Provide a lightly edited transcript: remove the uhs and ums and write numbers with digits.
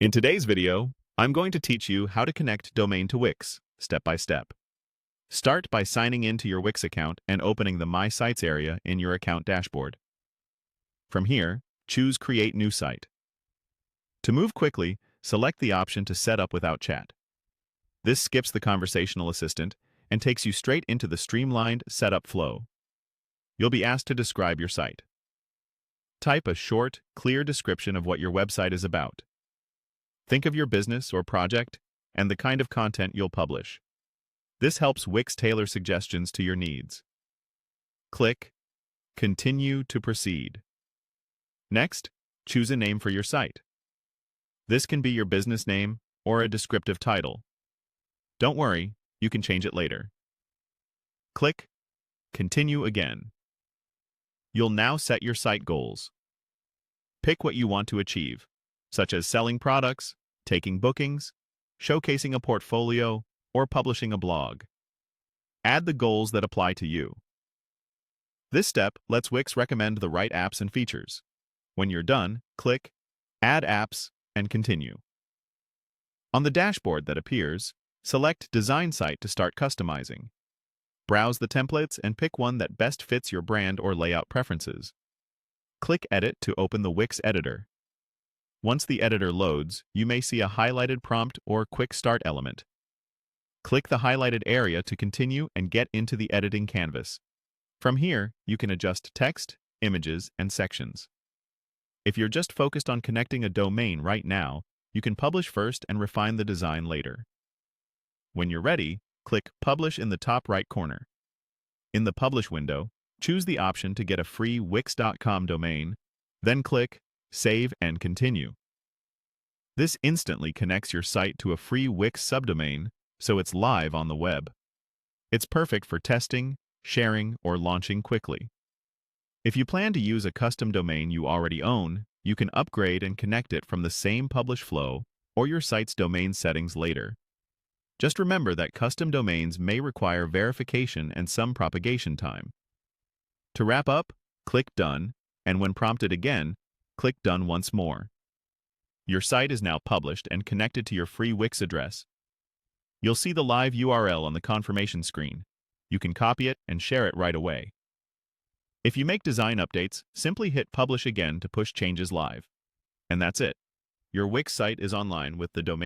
In today's video, I'm going to teach you how to connect domain to Wix, step by step. Start by signing into your Wix account and opening the My Sites area in your account dashboard. From here, choose Create New Site. To move quickly, select the option to Set Up Without Chat. This skips the conversational assistant and takes you straight into the streamlined setup flow. You'll be asked to describe your site. Type a short, clear description of what your website is about. Think of your business or project and the kind of content you'll publish. This helps Wix tailor suggestions to your needs. Click Continue to proceed. Next, choose a name for your site. This can be your business name or a descriptive title. Don't worry, you can change it later. Click Continue again. You'll now set your site goals. Pick what you want to achieve, such as selling products, taking bookings, showcasing a portfolio, or publishing a blog. Add the goals that apply to you. This step lets Wix recommend the right apps and features. When you're done, click Add Apps and continue. On the dashboard that appears, select Design Site to start customizing. Browse the templates and pick one that best fits your brand or layout preferences. Click Edit to open the Wix Editor. Once the editor loads, you may see a highlighted prompt or quick start element. Click the highlighted area to continue and get into the editing canvas. From here, you can adjust text, images, and sections. If you're just focused on connecting a domain right now, you can publish first and refine the design later. When you're ready, click Publish in the top right corner. In the Publish window, choose the option to get a free Wix.com domain, then click Save and Continue. This instantly connects your site to a free Wix subdomain, so it's live on the web. It's perfect for testing, sharing, or launching quickly. If you plan to use a custom domain you already own, you can upgrade and connect it from the same publish flow or your site's domain settings later. Just remember that custom domains may require verification and some propagation time. To wrap up, click Done, and when prompted again, click Done once more. Your site is now published and connected to your free Wix address. You'll see the live URL on the confirmation screen. You can copy it and share it right away. If you make design updates, simply hit Publish again to push changes live. And that's it. Your Wix site is online with the domain.